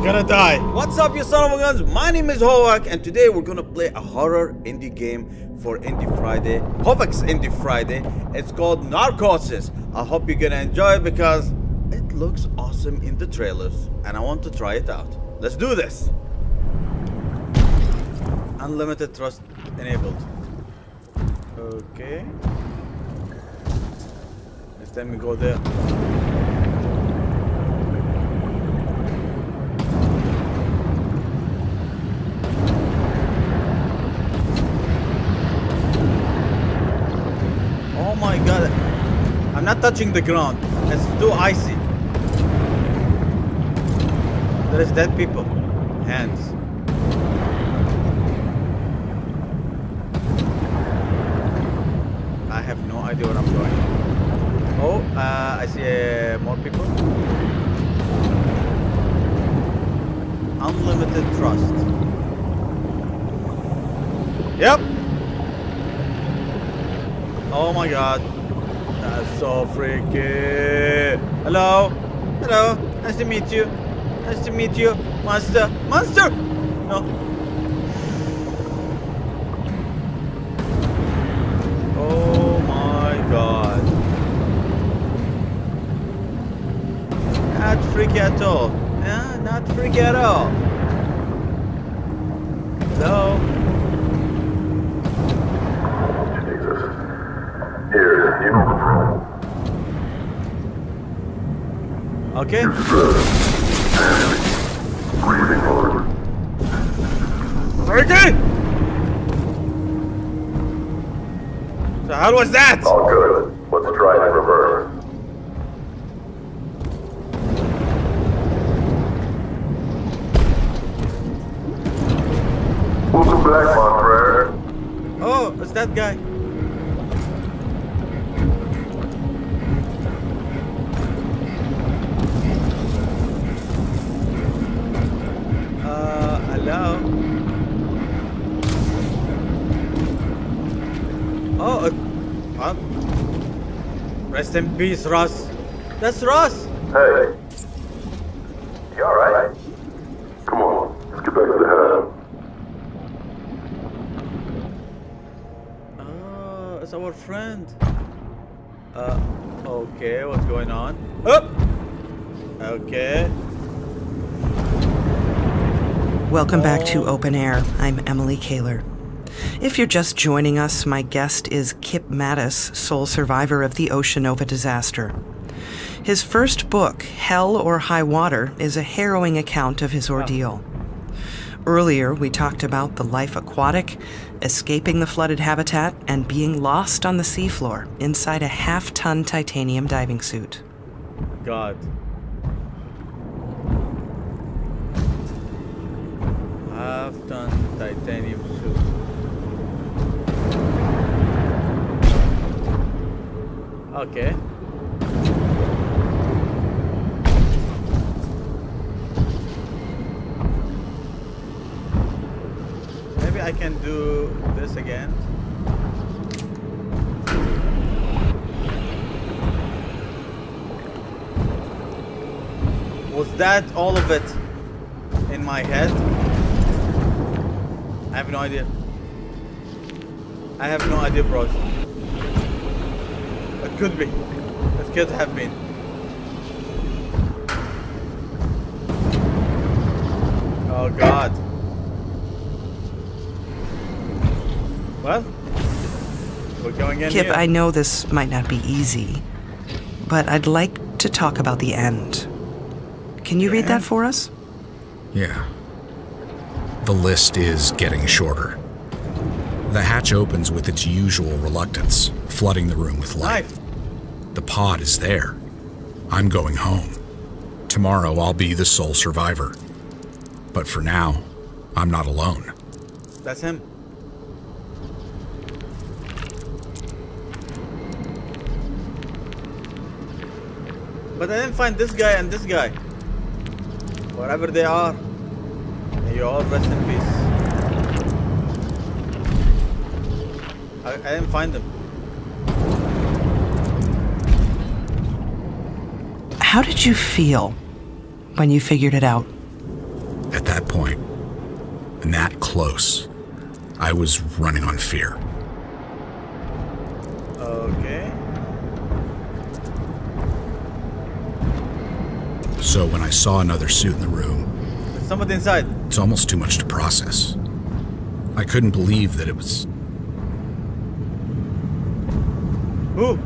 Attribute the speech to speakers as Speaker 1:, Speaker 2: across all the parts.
Speaker 1: gonna die. What's up, you son of a guns? My name is Hovac, and today we're gonna play a horror indie game for Indie Friday, Hovac's Indie Friday. It's called Narcosis. I hope you're gonna enjoy it because it looks awesome in the trailers, and I want to try it out. Let's do this. Unlimited trust enabled. Okay. Let me go there. Oh my god. I'm not touching the ground. It's too icy. There is dead people. Hands. I have no idea where I'm going. Oh, I see more people. Unlimited trust. Yep. Oh my god. That's so freaky. Hello. Hello. Nice to meet you. Nice to meet you. Monster. Monster! No. Oh my god. Not freaky at all. Yeah, not freaky at all. Hello?
Speaker 2: Jesus. Here, you know the drill.
Speaker 1: Okay.
Speaker 2: Breathing hard.
Speaker 1: Freaky! So how was that?
Speaker 2: All good. Let's try it in reverse. Welcome back, my friend.
Speaker 1: Oh, it's that guy. Hello? Oh, rest in peace, Ross. That's Ross.
Speaker 2: Hey. You alright? Come on, let's get back to the house.
Speaker 1: It's our friend. Okay, what's going on? Oh! Okay.
Speaker 3: Welcome back to Open Air. I'm Emily Kaler. If you're just joining us, my guest is Kip Mattis, sole survivor of the Ocean Nova disaster. His first book, Hell or High Water, is a harrowing account of his ordeal. Earlier, we talked about the life aquatic, escaping the flooded habitat, and being lost on the seafloor inside a half-ton titanium diving suit.
Speaker 1: God. Half-ton titanium suit. Okay. Maybe I can do this again. Was that all of it in my head? I have no idea. I have no idea, bros. It could be. It could have been. Oh God. Well, we're going in
Speaker 3: Kip,
Speaker 1: here.
Speaker 3: I know this might not be easy, but I'd like to talk about the end. Can you read that for us?
Speaker 4: Yeah. The list is getting shorter. The hatch opens with its usual reluctance, flooding the room with light. The pod is there. I'm going home. Tomorrow I'll be the sole survivor. But for now, I'm not alone.
Speaker 1: That's him. But I didn't find this guy and this guy. Wherever they are. May you all rest in peace. I didn't find them.
Speaker 3: How did you feel when you figured it out?
Speaker 4: At that point, and that close, I was running on fear.
Speaker 1: Okay.
Speaker 4: So when I saw another suit in the room,
Speaker 1: There's somebody inside.
Speaker 4: it's almost too much to process. I couldn't believe that it was...
Speaker 1: Who?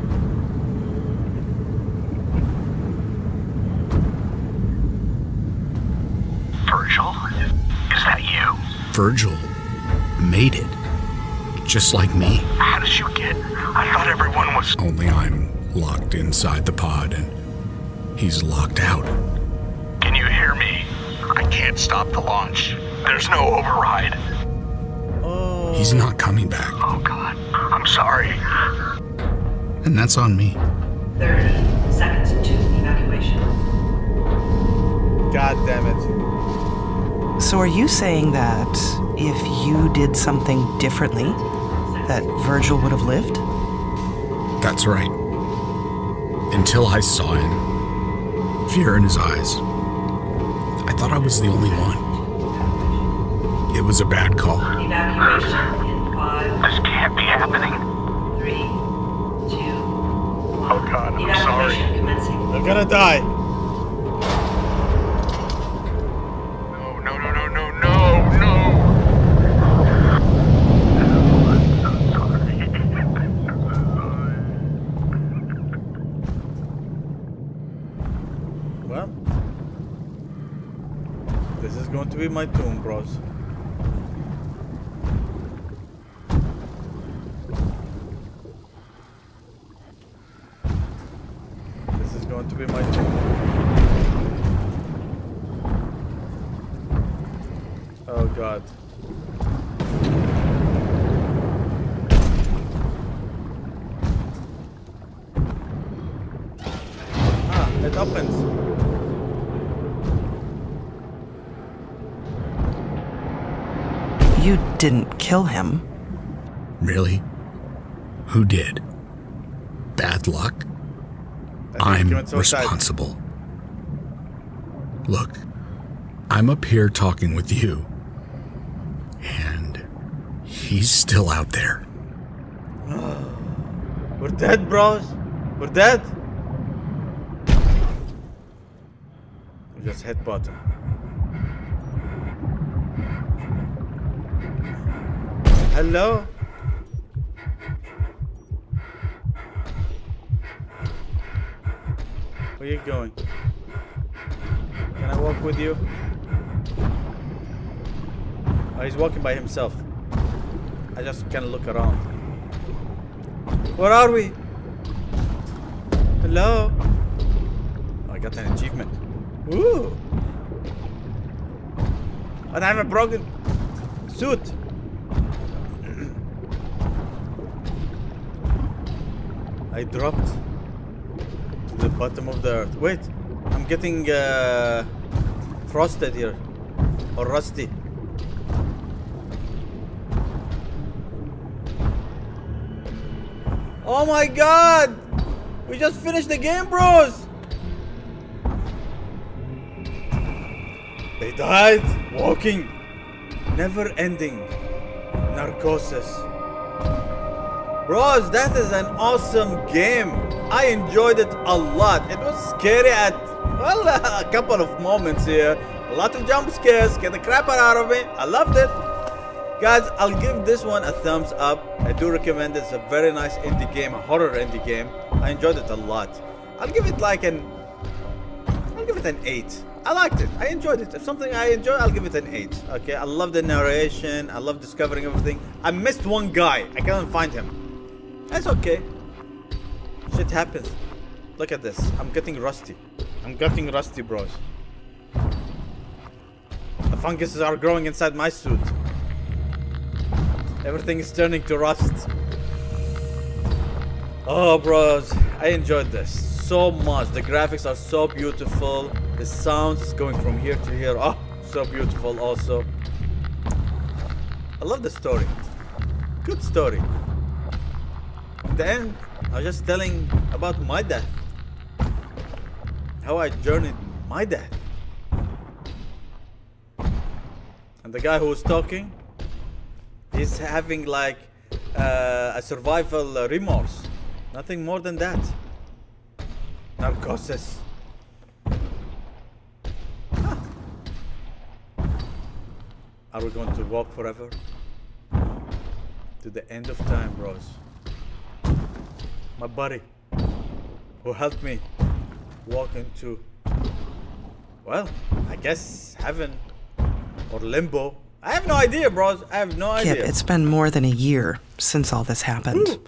Speaker 5: Virgil? Is that you?
Speaker 4: Virgil made it. Just like me.
Speaker 5: How did you get? I thought everyone was...
Speaker 4: Only I'm locked inside the pod and he's locked out.
Speaker 5: Can you hear me? I can't stop the launch. There's no override.
Speaker 1: Oh.
Speaker 4: He's not coming back.
Speaker 5: Oh, God. I'm sorry.
Speaker 4: And that's on me.
Speaker 3: 30 seconds to evacuation.
Speaker 1: God damn it.
Speaker 3: So are you saying that if you did something differently, that Virgil would have lived?
Speaker 4: That's right. Until I saw him. Fear in his eyes. I thought I was the only one. It was a bad call.
Speaker 3: Evacuation in 5,
Speaker 5: This can't be happening.
Speaker 3: 3, 2, 1.
Speaker 5: Oh, God, I'm sorry.
Speaker 3: Evacuation commencing.
Speaker 1: They're gonna die.
Speaker 5: No, no, no, no, no, no, no. I'm so sorry.
Speaker 1: Well, this is going to be my tomb, bros. This is going to be my tomb. Oh God. Ah, it opens.
Speaker 3: You didn't kill him.
Speaker 4: Really? Who did? Bad luck?
Speaker 1: I think
Speaker 4: I'm
Speaker 1: he went so sad.
Speaker 4: responsible. Look, I'm up here talking with you. And he's still out there.
Speaker 1: We're dead, bros. We're dead. We just hit bottom. Hello? Where are you going? Can I walk with you? Oh, he's walking by himself. I just kind of look around. Where are we? Hello? Oh, I got an achievement. Ooh! And I have a broken suit. I dropped to the bottom of the earth. Wait, I'm getting frosted here. Or rusty. Oh my God! We just finished the game, bros! They died walking. Never ending. Narcosis. Bros, that is an awesome game. I enjoyed it a lot. It was scary at, well, a couple of moments here. A lot of jump scares, scared the crap out of me. I loved it. Guys, I'll give this one a thumbs up. I do recommend it. It's a very nice indie game, a horror indie game. I enjoyed it a lot. I'll give it like an 8. I liked it. I enjoyed it. If something I enjoy, I'll give it an 8. Okay, I love the narration. I love discovering everything. I missed one guy. I couldn't find him. That's okay. Shit happens. Look at this. I'm getting rusty. I'm getting rusty, bros. The funguses are growing inside my suit. Everything is turning to rust. Oh, bros. I enjoyed this so much. The graphics are so beautiful. The sounds is going from here to here. Oh, so beautiful also. I love the story. Good story. In the end, I was just telling about my death. How I journeyed my death. And the guy who's talking, he's having like a survival remorse. Nothing more than that. Narcosis. Huh. Are we going to walk forever? To the end of time, bros. My buddy, who helped me walk into, well, I guess heaven or limbo. I have no idea, bros. I have no idea.
Speaker 3: Kip, it's been more than a year since all this happened.
Speaker 1: Ooh.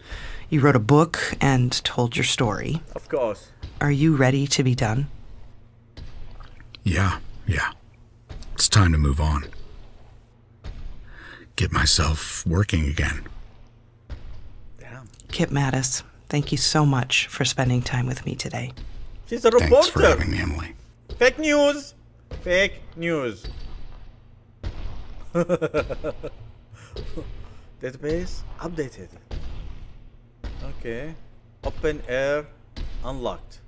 Speaker 3: You wrote a book and told your story.
Speaker 1: Of course.
Speaker 3: Are you ready to be done?
Speaker 4: Yeah. It's time to move on. Get myself working again.
Speaker 1: Damn.
Speaker 3: Kip Mattis, thank you so much for spending time with me today.
Speaker 1: She's a reporter.
Speaker 4: Thanks for having me, Emily.
Speaker 1: Fake news. Fake news. Database updated. Okay. Open air unlocked.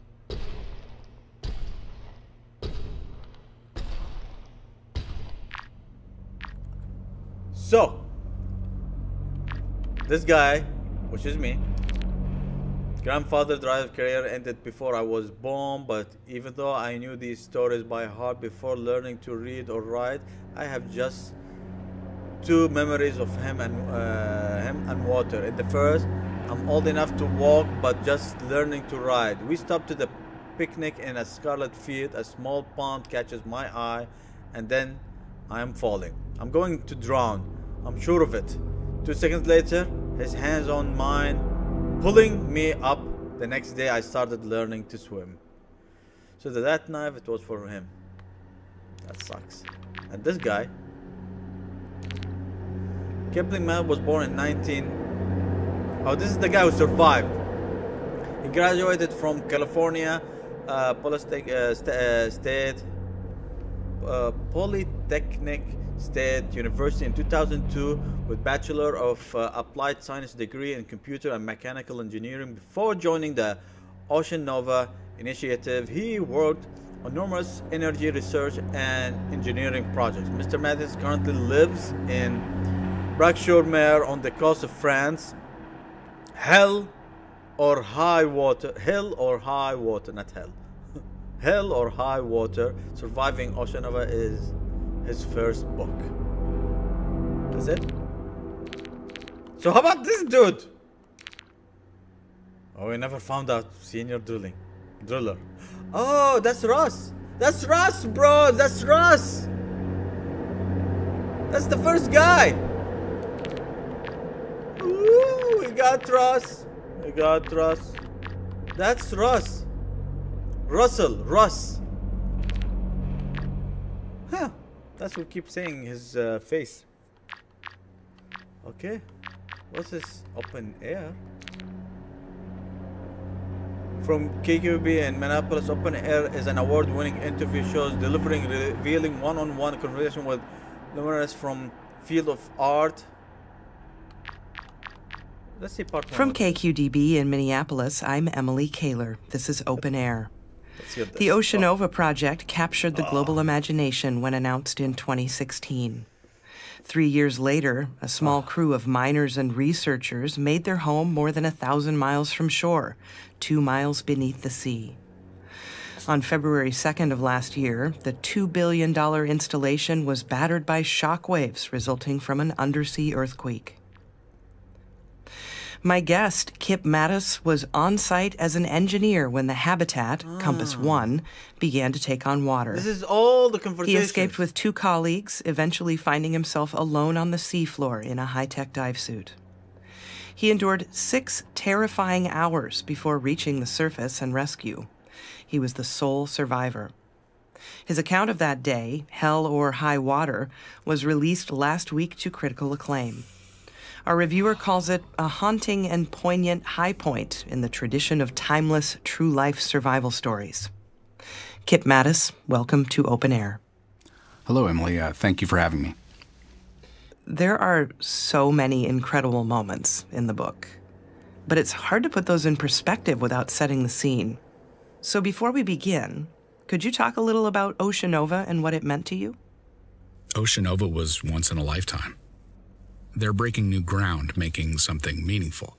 Speaker 1: So, this guy, which is me, grandfather drive career ended before I was born, but even though I knew these stories by heart before learning to read or write, I have just two memories of him and water. In the first, I'm old enough to walk, but just learning to ride. We stopped to the picnic in a scarlet field. A small pond catches my eye, and then I am falling. I'm going to drown. I'm sure of it. 2 seconds later, his hands on mine, pulling me up. The next day, I started learning to swim. So that knife, it was for him. That sucks. And this guy, Kipling Man, was born in Oh, this is the guy who survived. He graduated from California Polytechnic State University in 2002 with Bachelor of Applied Science degree in Computer and Mechanical Engineering. Before joining the Ocean Nova Initiative, he worked on numerous energy research and engineering projects. Mr. Mattis currently lives in Brac-sur-Mer on the coast of France. Hell or high water, not hell. Hell or High Water, Surviving Ocean Nova is his first book. That's it? So how about this dude? Oh, we never found out. Senior driller. Oh, that's Russ. That's Russ, bro. That's Russ. That's the first guy. Ooh, we got Russ. That's Russ. Russ. Huh. That's what keeps saying his face. Okay. What's this? Open air? From KQB in Minneapolis, Open Air is an award-winning interview shows delivering revealing one-on-one conversation with luminaries from field of art. Let's see part one.
Speaker 3: From KQDB in Minneapolis, I'm Emily Kaler. This is Open Air. The Oceanova project captured the global imagination when announced in 2016. 3 years later, a small crew of miners and researchers made their home more than 1,000 miles from shore, 2 miles beneath the sea. On February 2nd of last year, the $2 billion installation was battered by shock waves resulting from an undersea earthquake. My guest, Kip Mattis, was on site as an engineer when the habitat, Compass One, began to take on water.
Speaker 1: This is all the conversation.
Speaker 3: He escaped with 2 colleagues, eventually finding himself alone on the seafloor in a high-tech dive suit. He endured 6 terrifying hours before reaching the surface and rescue. He was the sole survivor. His account of that day, Hell or High Water, was released last week to critical acclaim. Our reviewer calls it a haunting and poignant high point in the tradition of timeless, true-life survival stories. Kip Mattis, welcome to Open Air.
Speaker 4: Hello, Emily. Thank you for having me.
Speaker 3: There are so many incredible moments in the book, but it's hard to put those in perspective without setting the scene. So before we begin, could you talk a little about Oceanova and what it meant to you?
Speaker 4: Oceanova was once in a lifetime. They're breaking new ground, making something meaningful.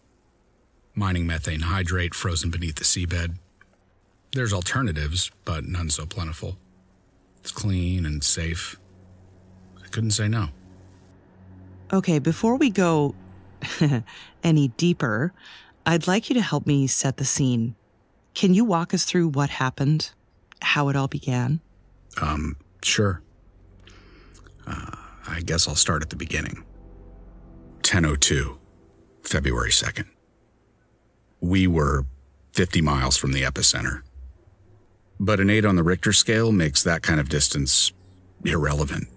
Speaker 4: Mining methane hydrate frozen beneath the seabed. There's alternatives, but none so plentiful. It's clean and safe. I couldn't say no.
Speaker 3: Okay, before we go any deeper, I'd like you to help me set the scene. Can you walk us through what happened, how it all began?
Speaker 4: Sure. I guess I'll start at the beginning. 10:02, February 2nd. We were 50 miles from the epicenter. But an 8 on the Richter scale makes that kind of distance irrelevant.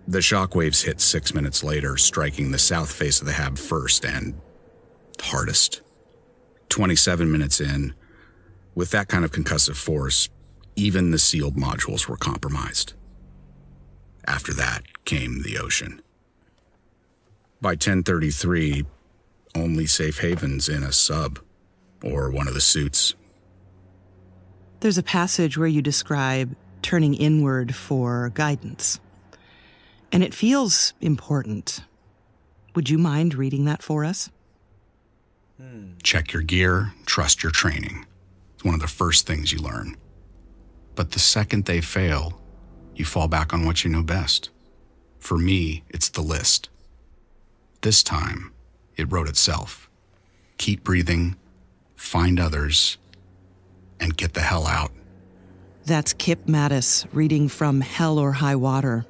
Speaker 4: The shockwaves hit 6 minutes later, striking the south face of the HAB first and hardest. 27 minutes in, with that kind of concussive force, even the sealed modules were compromised. After that came the ocean. By 10:33, only safe havens in a sub or one of the suits.
Speaker 3: There's a passage where you describe turning inward for guidance. And it feels important. Would you mind reading that for us?
Speaker 4: Check your gear, trust your training. It's one of the first things you learn. But the second they fail, you fall back on what you know best. For me, it's the list. This time, it wrote itself. Keep breathing, find others, and get the hell out.
Speaker 3: That's Kip Mattis reading from Hell or High Water.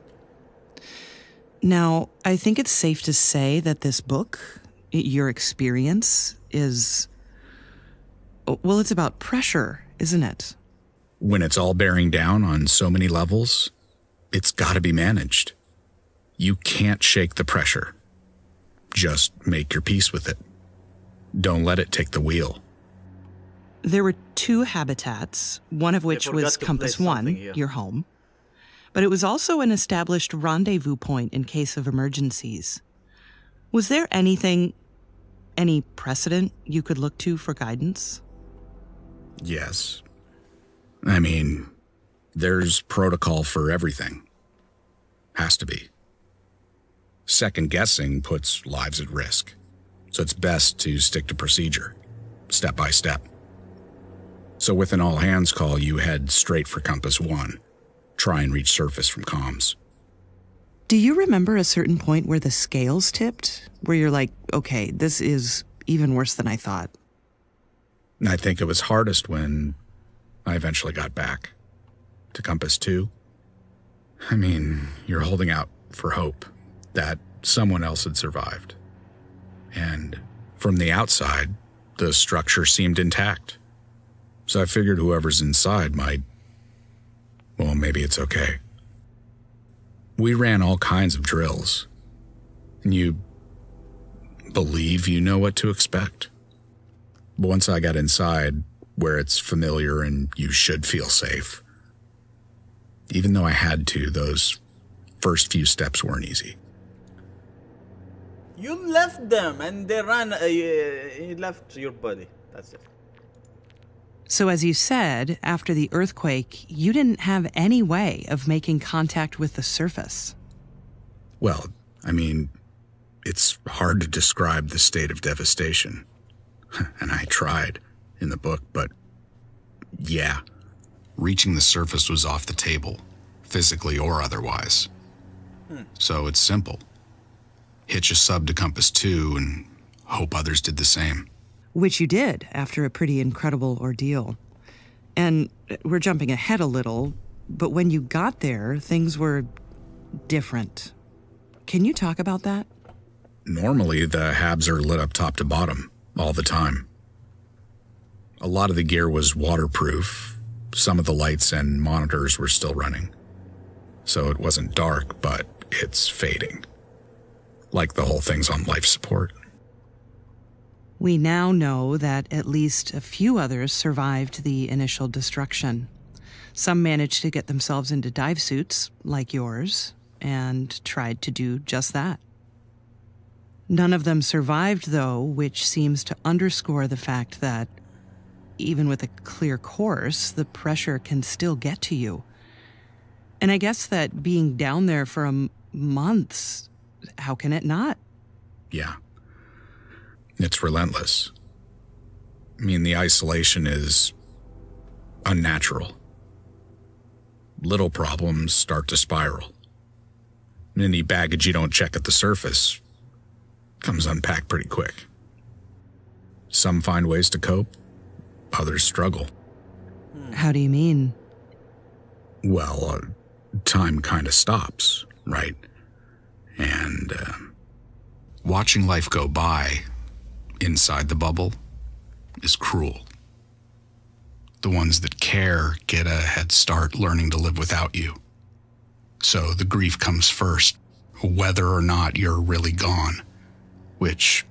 Speaker 3: Now, I think it's safe to say that this book, your experience, is... well, it's about pressure, isn't it?
Speaker 4: When it's all bearing down on so many levels, it's got to be managed. You can't shake the pressure. Just make your peace with it. Don't let it take the wheel.
Speaker 3: There were 2 habitats, one of which was Compass One, your home. But it was also an established rendezvous point in case of emergencies. Was there anything, any precedent you could look to for guidance?
Speaker 4: Yes. I mean, there's protocol for everything. Has to be. Second guessing puts lives at risk. So it's best to stick to procedure, step by step. So with an all-hands call, you head straight for Compass One. Try and reach surface from comms.
Speaker 3: Do you remember a certain point where the scales tipped? Where you're like, okay, this is even worse than I thought.
Speaker 4: I think it was hardest when I eventually got back to Compass 2. I mean, you're holding out for hope that someone else had survived. And from the outside, the structure seemed intact. So I figured whoever's inside might, well, maybe it's okay. We ran all kinds of drills, and you believe you know what to expect. But once I got inside, where it's familiar and you should feel safe, even though I had to, those first few steps weren't easy.
Speaker 1: You left them and they ran, you left your body. That's it.
Speaker 3: So as you said, after the earthquake, you didn't have any way of making contact with the surface.
Speaker 4: Well, I mean, it's hard to describe the state of devastation. And I tried in the book, but yeah. Reaching the surface was off the table, physically or otherwise. So it's simple. Hitch a sub to Compass 2 and hope others did the same.
Speaker 3: Which you did after a pretty incredible ordeal. And we're jumping ahead a little, but when you got there, things were different. Can you talk about that?
Speaker 4: Normally, the HABs are lit up top to bottom, all the time. A lot of the gear was waterproof. Some of the lights and monitors were still running. So it wasn't dark, but it's fading. Like the whole thing's on life support.
Speaker 3: We now know that at least a few others survived the initial destruction. Some managed to get themselves into dive suits, like yours, and tried to do just that. None of them survived, though, which seems to underscore the fact that, even with a clear course, the pressure can still get to you. And I guess that being down there for months, how can it not?
Speaker 4: Yeah. It's relentless. I mean, the isolation is unnatural. Little problems start to spiral. And any baggage you don't check at the surface comes unpacked pretty quick. Some find ways to cope, others struggle.
Speaker 3: How do you mean?
Speaker 4: Well, time kind of stops, right? And watching life go by inside the bubble is cruel. The ones that care get a head start learning to live without you. So the grief comes first, whether or not you're really gone, which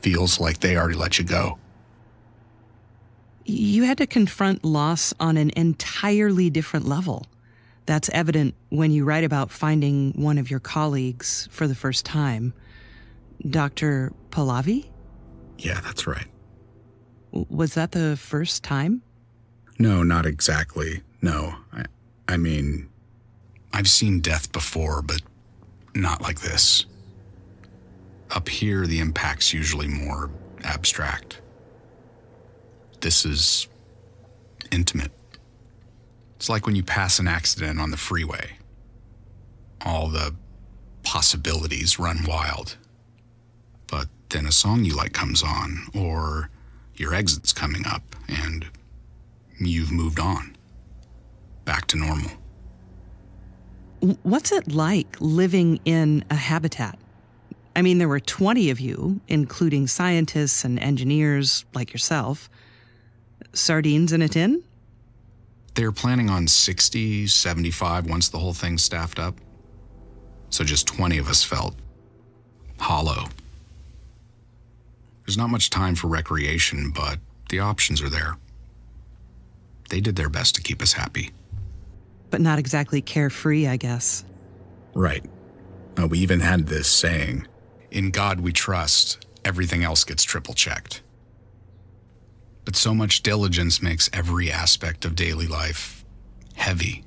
Speaker 4: feels like they already let you go.
Speaker 3: You had to confront loss on an entirely different level. That's evident when you write about finding one of your colleagues for the first time. Dr. Pahlavi?
Speaker 4: Yeah, that's right.
Speaker 3: Was that the first time?
Speaker 4: No, not exactly. No. I mean, I've seen death before, but not like this. Up here, the impact's usually more abstract. This is intimate. It's like when you pass an accident on the freeway. All the possibilities run wild. But then a song you like comes on, or your exit's coming up, and you've moved on. Back to normal.
Speaker 3: What's it like living in a habitat? I mean, there were 20 of you, including scientists and engineers like yourself. Sardines in a tin?
Speaker 4: They're planning on 60, 75 once the whole thing's staffed up. So just 20 of us felt hollow. There's not much time for recreation, but the options are there. They did their best to keep us happy.
Speaker 3: But not exactly carefree, I guess.
Speaker 4: Right. We even had this saying, "In God we trust, everything else gets triple-checked." But so much diligence makes every aspect of daily life heavy.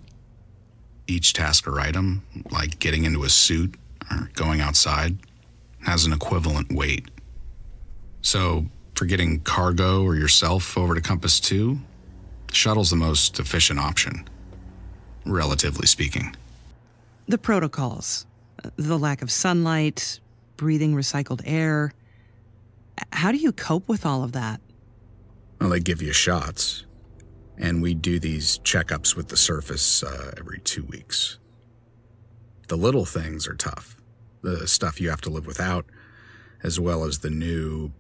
Speaker 4: Each task or item, like getting into a suit or going outside, has an equivalent weight. So, for getting cargo or yourself over to Compass 2, the shuttle's the most efficient option, relatively speaking.
Speaker 3: The protocols, the lack of sunlight, breathing recycled air. How do you cope with all of that?
Speaker 4: Well, they give you shots, and we do these checkups with the surface every 2 weeks. The little things are tough, the stuff you have to live without, as well as the new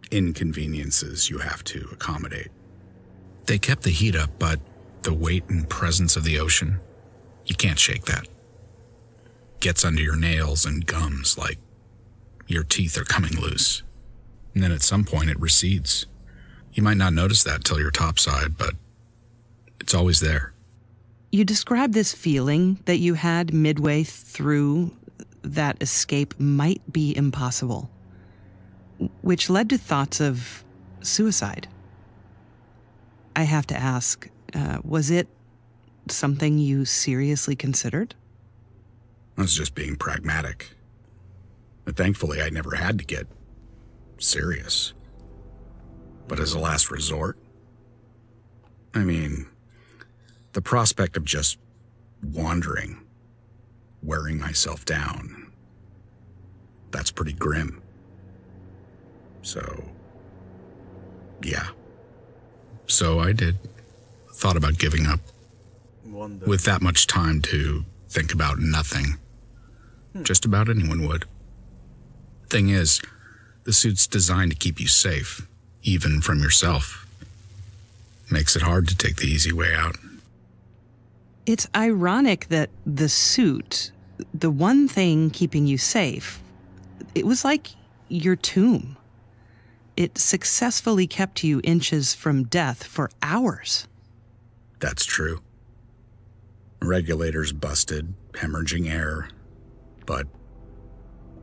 Speaker 4: inconveniences you have to accommodate. They kept the heat up, but the weight and presence of the ocean, you can't shake that. Gets under your nails and gums like your teeth are coming loose. And then at some point it recedes. You might not notice that till you're topside, but it's always there.
Speaker 3: You described this feeling that you had midway through that escape might be impossible, which led to thoughts of suicide. I have to ask, was it something you seriously considered?
Speaker 4: I was just being pragmatic. But thankfully, I never had to get serious. But as a last resort, I mean, the prospect of just wandering, wearing myself down, that's pretty grim. So, yeah. So I did. Thought about giving up.
Speaker 1: Wonder.
Speaker 4: With that much time to think about nothing. Just about anyone would. Thing is, the suit's designed to keep you safe, even from yourself. Makes it hard to take the easy way out.
Speaker 3: It's ironic that the suit, the one thing keeping you safe, it was like your tomb. It successfully kept you inches from death for hours.
Speaker 4: That's true. Regulators busted, hemorrhaging air, but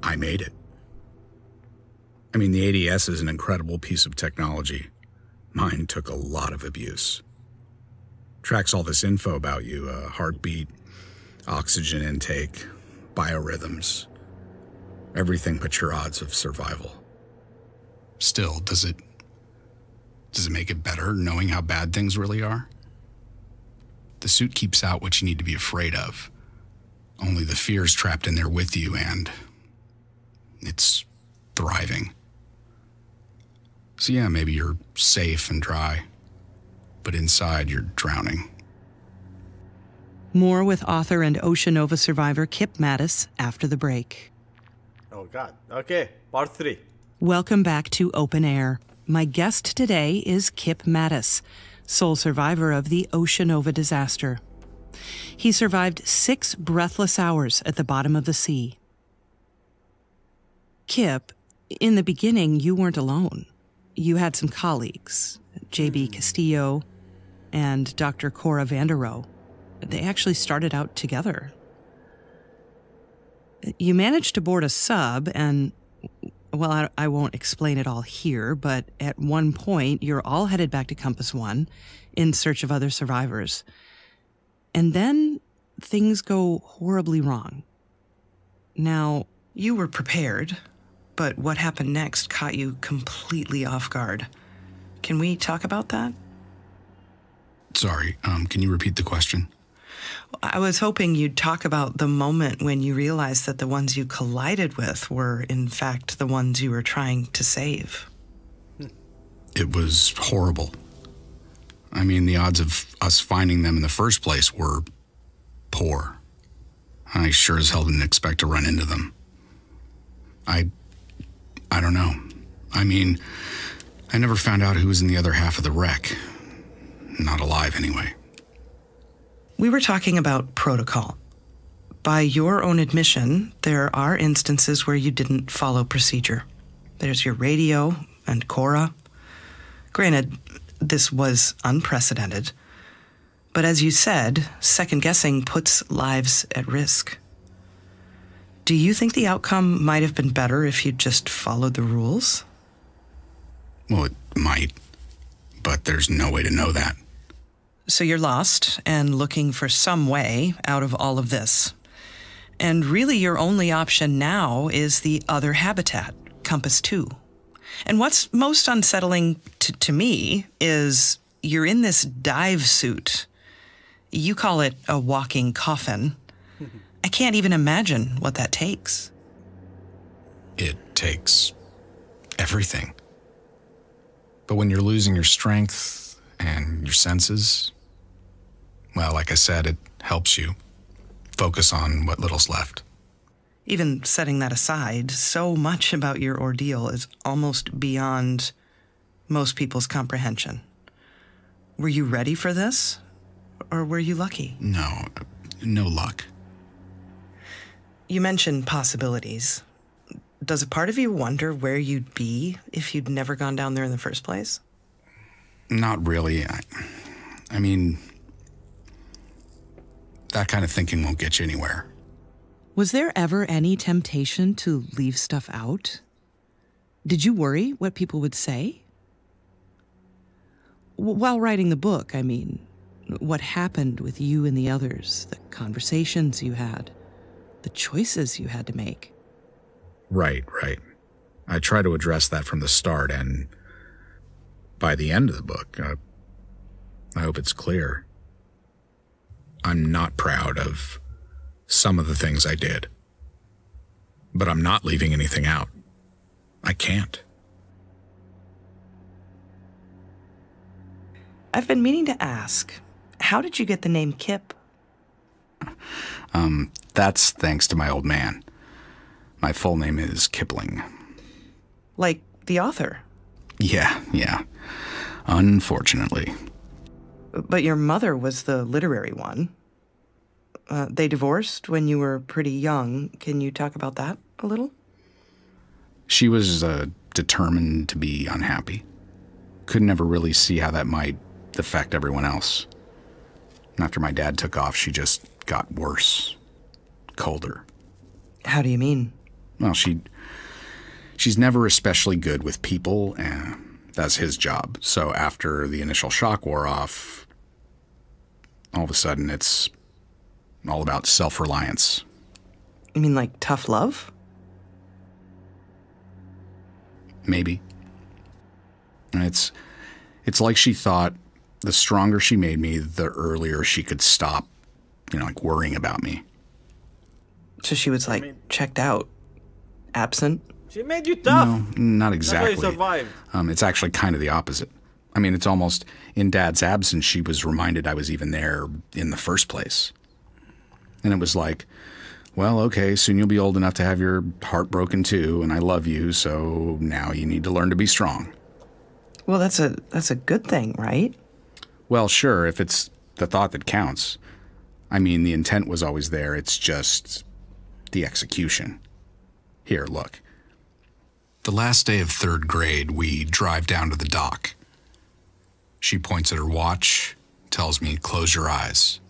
Speaker 4: I made it. I mean, the ADS is an incredible piece of technology. Mine took a lot of abuse. Tracks all this info about you, heartbeat, Oxygen intake, biorhythms, everything but your odds of survival. Still, does it make it better knowing how bad things really are? The suit keeps out what you need to be afraid of. Only the fear's trapped in there with you, and it's thriving. So yeah, maybe you're safe and dry, but inside you're drowning.
Speaker 3: More with author and Oceanova survivor Kip Mattis after the break.
Speaker 1: Oh God. Okay, part 3.
Speaker 3: Welcome back to Open Air. My guest today is Kip Mattis, sole survivor of the Oceanova disaster. He survived 6 breathless hours at the bottom of the sea. Kip, in the beginning, you weren't alone. You had some colleagues, J.B. Castillo and Dr. Cora Vanderoe. They actually started out together. You managed to board a sub and, well, I won't explain it all here, but at one point, you're all headed back to Compass One in search of other survivors. And then things go horribly wrong. Now, you were prepared, but what happened next caught you completely off guard. Can we talk about that?
Speaker 4: Sorry, can you repeat the question?
Speaker 3: I was hoping you'd talk about the moment when you realized that the ones you collided with were, in fact, the ones you were trying to save.
Speaker 4: It was horrible. I mean, the odds of us finding them in the first place were poor. I sure as hell didn't expect to run into them. I don't know. I mean, I never found out who was in the other half of the wreck. Not alive, anyway.
Speaker 3: We were talking about protocol. By your own admission, there are instances where you didn't follow procedure. There's your radio and Cora. Granted, this was unprecedented. But as you said, second-guessing puts lives at risk. Do you think the outcome might have been better if you'd just followed the rules?
Speaker 4: Well, it might, but there's no way to know that.
Speaker 3: So you're lost and looking for some way out of all of this. And really your only option now is the other habitat, Compass 2. And what's most unsettling to me is you're in this dive suit. You call it a walking coffin. I can't even imagine what that takes.
Speaker 4: It takes everything. But when you're losing your strength and your senses, well, like I said, it helps you focus on what little's left.
Speaker 3: Even setting that aside, so much about your ordeal is almost beyond most people's comprehension. Were you ready for this? Or were you lucky?
Speaker 4: No luck.
Speaker 3: You mentioned possibilities. Does a part of you wonder where you'd be if you'd never gone down there in the first place?
Speaker 4: Not really. I mean, that kind of thinking won't get you anywhere.
Speaker 3: Was there ever any temptation to leave stuff out? Did you worry what people would say? While writing the book, I mean, what happened with you and the others, the conversations you had, the choices you had to make.
Speaker 4: Right. I try to address that from the start, and by the end of the book, I hope it's clear. I'm not proud of some of the things I did, but I'm not leaving anything out. I can't.
Speaker 3: I've been meaning to ask, how did you get the name Kip?
Speaker 4: That's thanks to my old man. My full name is Kipling.
Speaker 3: Like the author?
Speaker 4: Yeah. Unfortunately.
Speaker 3: But your mother was the literary one. They divorced when you were pretty young. Can you talk about that a little?
Speaker 4: She was determined to be unhappy. Could never really see how that might affect everyone else. After my dad took off, she just got worse. Colder.
Speaker 3: How do you mean?
Speaker 4: Well, she's never especially good with people, and that's his job. So after the initial shock wore off, all of a sudden it's all about self-reliance.
Speaker 3: You mean like tough love?
Speaker 4: Maybe. And it's like she thought the stronger she made me, the earlier she could stop, like worrying about me.
Speaker 3: So she was like checked out, absent?
Speaker 1: She made you tough.
Speaker 4: No, not exactly.
Speaker 1: That's how you survived.
Speaker 4: It's actually kind of the opposite. I mean, it's almost in Dad's absence, she was reminded I was even there in the first place. And it was like, well, okay, soon you'll be old enough to have your heart broken too, and I love you, so now you need to learn to be strong.
Speaker 3: Well, that's a good thing, right?
Speaker 4: Well, sure, if it's the thought that counts. I mean, the intent was always there, it's just the execution. Here, look. The last day of 3rd grade, we drive down to the dock. She points at her watch, tells me, close your eyes.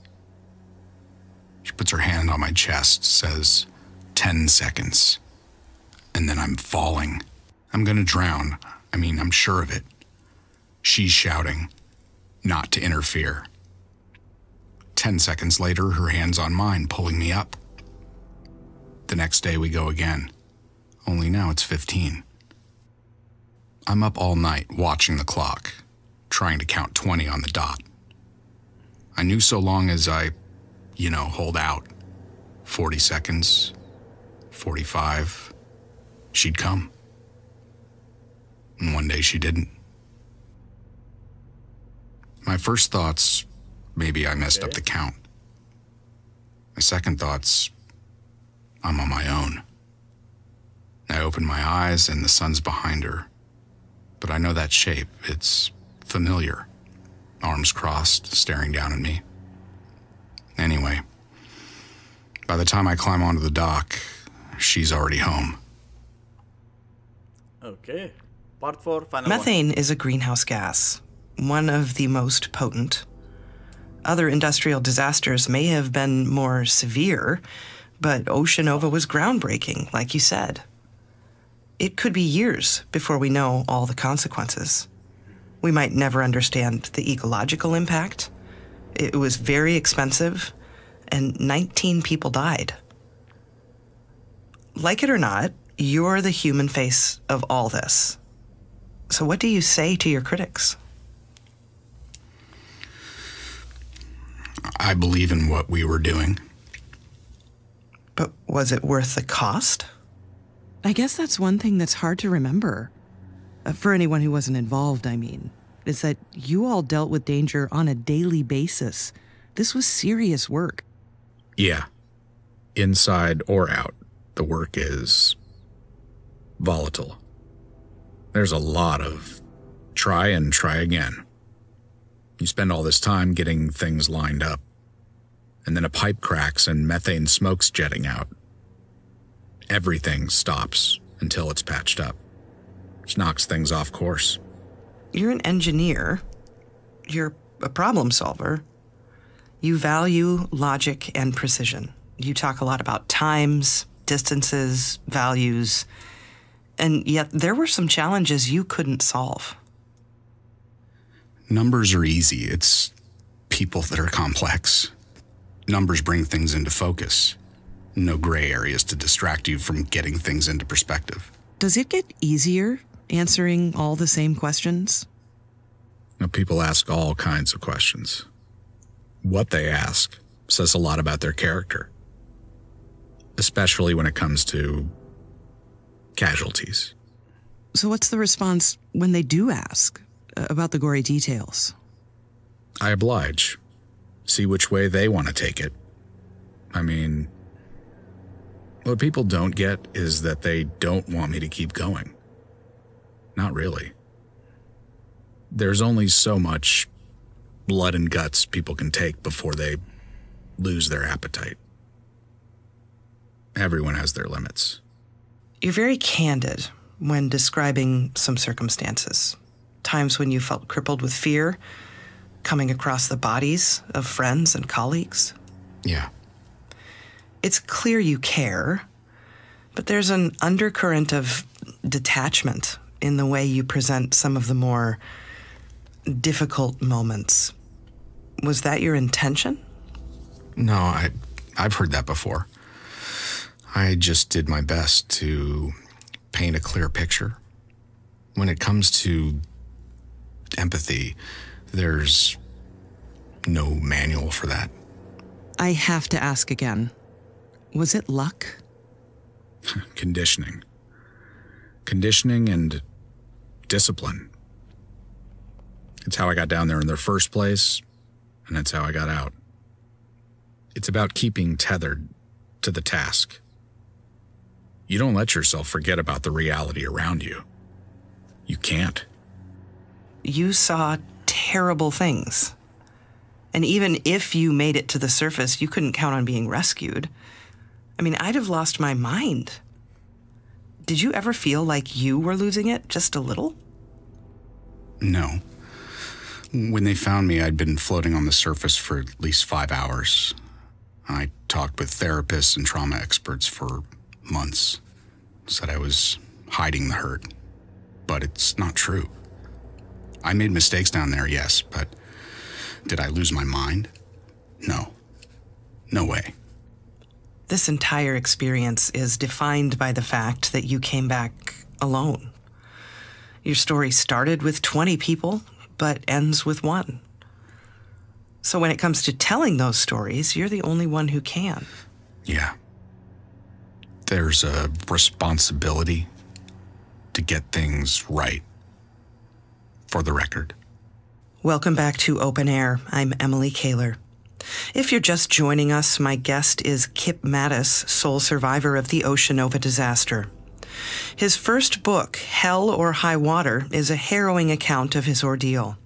Speaker 4: She puts her hand on my chest, says, 10 seconds. And then I'm falling. I'm gonna drown. I mean, I'm sure of it. She's shouting, not to interfere. 10 seconds later, her hand's on mine, pulling me up. The next day we go again, only now it's 15. I'm up all night watching the clock, trying to count 20 on the dot. I knew so long as I, hold out, 40 seconds, 45, she'd come. And one day she didn't. My first thoughts, maybe I messed up the count. My second thoughts, I'm on my own. I open my eyes and the sun's behind her. But I know that shape, it's familiar. Arms crossed, staring down at me. Anyway, by the time I climb onto the dock, she's already home.
Speaker 1: Okay. Part 4, final
Speaker 3: Methane is a greenhouse gas, one of the most potent. Other industrial disasters may have been more severe, but Oceanova was groundbreaking, like you said. It could be years before we know all the consequences. We might never understand the ecological impact. It was very expensive, and 19 people died. Like it or not, you're the human face of all this. So what do you say to your critics?
Speaker 4: I believe in what we were doing.
Speaker 3: But was it worth the cost?
Speaker 6: I guess that's one thing that's hard to remember. For anyone who wasn't involved, I mean, is that you all dealt with danger on a daily basis. This was serious work.
Speaker 4: Yeah. Inside or out, the work is volatile. There's a lot of try and try again. You spend all this time getting things lined up, and then a pipe cracks and methane smoke's jetting out. Everything stops until it's patched up. Just knocks things off course.
Speaker 3: You're an engineer. You're a problem solver. You value logic and precision. You talk a lot about times, distances, values, and yet there were some challenges you couldn't solve.
Speaker 4: Numbers are easy. It's people that are complex. Numbers bring things into focus. No gray areas to distract you from getting things into perspective.
Speaker 6: Does it get easier answering all the same questions?
Speaker 4: Now, people ask all kinds of questions. What they ask says a lot about their character, especially when it comes to casualties.
Speaker 6: So what's the response when they do ask about the gory details?
Speaker 4: I oblige. See which way they want to take it. I mean, what people don't get is that they don't want me to keep going. Not really. There's only so much blood and guts people can take before they lose their appetite. Everyone has their limits.
Speaker 3: You're very candid when describing some circumstances. Times when you felt crippled with fear, coming across the bodies of friends and colleagues.
Speaker 4: Yeah.
Speaker 3: It's clear you care, but there's an undercurrent of detachment in the way you present some of the more difficult moments. Was that your intention?
Speaker 4: No, I've heard that before. I just did my best to paint a clear picture. When it comes to empathy, there's no manual for that.
Speaker 6: I have to ask again. Was it luck?
Speaker 4: Conditioning. Conditioning and discipline. It's how I got down there in the first place, and that's how I got out. It's about keeping tethered to the task. You don't let yourself forget about the reality around you. You can't.
Speaker 3: You saw terrible things. And even if you made it to the surface, you couldn't count on being rescued. I mean, I'd have lost my mind. Did you ever feel like you were losing it just a little?
Speaker 4: No. When they found me, I'd been floating on the surface for at least 5 hours. I talked with therapists and trauma experts for months. Said I was hiding the hurt. But it's not true. I made mistakes down there, yes, but did I lose my mind? No. No way.
Speaker 3: This entire experience is defined by the fact that you came back alone. Your story started with 20 people, but ends with 1. So when it comes to telling those stories, you're the only one who can.
Speaker 4: Yeah. There's a responsibility to get things right. For the record.
Speaker 3: Welcome back to Open Air. I'm Emily Kaler. If you're just joining us, my guest is Kip Mattis, sole survivor of the Oceanova disaster. His first book, Hell or High Water, is a harrowing account of his ordeal.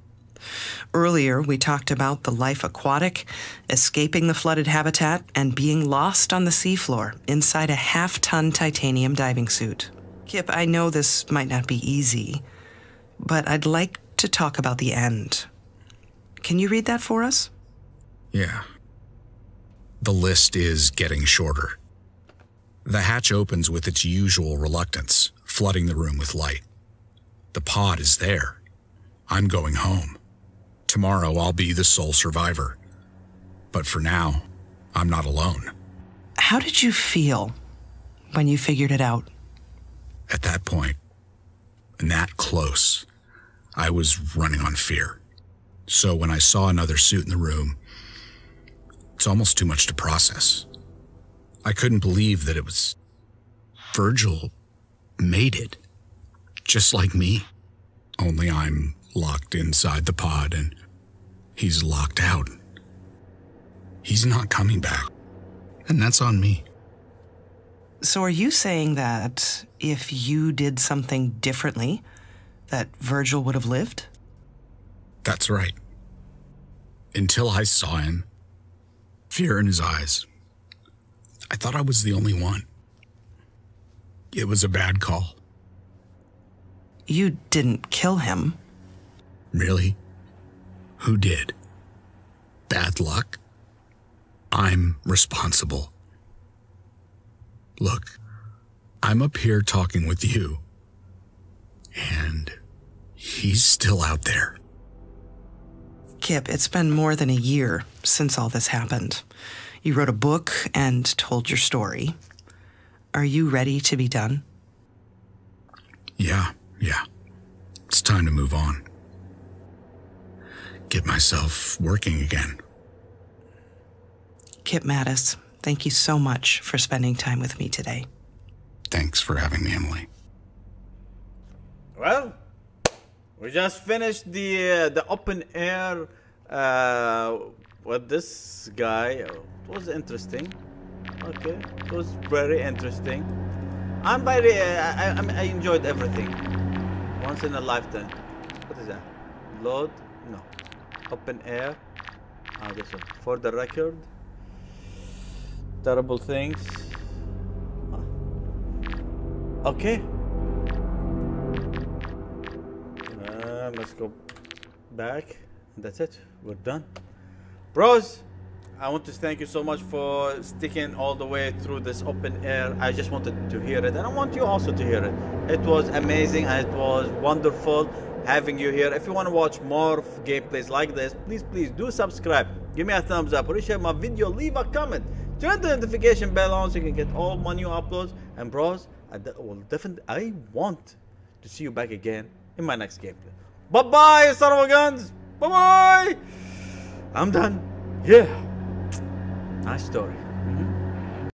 Speaker 3: Earlier, we talked about the life aquatic, escaping the flooded habitat, and being lost on the seafloor inside a half-ton titanium diving suit. Kip, I know this might not be easy, but I'd like to talk about the end. Can you read that for us?
Speaker 4: Yeah. The list is getting shorter. The hatch opens with its usual reluctance, flooding the room with light. The pod is there. I'm going home. Tomorrow I'll be the sole survivor. But for now, I'm not alone.
Speaker 3: How did you feel when you figured it out?
Speaker 4: At that point, and that close, I was running on fear. So when I saw another suit in the room, it's almost too much to process. I couldn't believe that it was... Virgil made it. Just like me. Only I'm locked inside the pod and he's locked out. He's not coming back. And that's on me.
Speaker 3: So are you saying that if you did something differently, that Virgil would have lived?
Speaker 4: That's right. Until I saw him, fear in his eyes, I thought I was the only one. It was a bad call.
Speaker 3: You didn't kill him.
Speaker 4: Really? Who did? Bad luck? I'm responsible. Look, I'm up here talking with you, and he's still out there.
Speaker 3: Kip, it's been more than a year since all this happened. You wrote a book and told your story. Are you ready to be done?
Speaker 4: Yeah. It's time to move on. Get myself working again.
Speaker 3: Kip Mattis, thank you so much for spending time with me today.
Speaker 4: Thanks for having me, Emily.
Speaker 1: Well, we just finished the open air with this guy. It was interesting. Okay, it was very interesting. I enjoyed everything. Once in a lifetime. What is that? Load? No. Open air. This one. For the record. Terrible things. Okay. Let's go back. That's it. We're done. Bros, I want to thank you so much for sticking all the way through this open air. I just wanted to hear it, and I want you also to hear it. It was amazing, and it was wonderful having you here. If you want to watch more gameplays like this, please do subscribe. Give me a thumbs up, or share my video, leave a comment. Turn the notification bell on so you can get all my new uploads. And bros, I want to see you back again in my next gameplay. Bye bye, son of a guns. Bye bye. I'm done. Yeah. Nice story.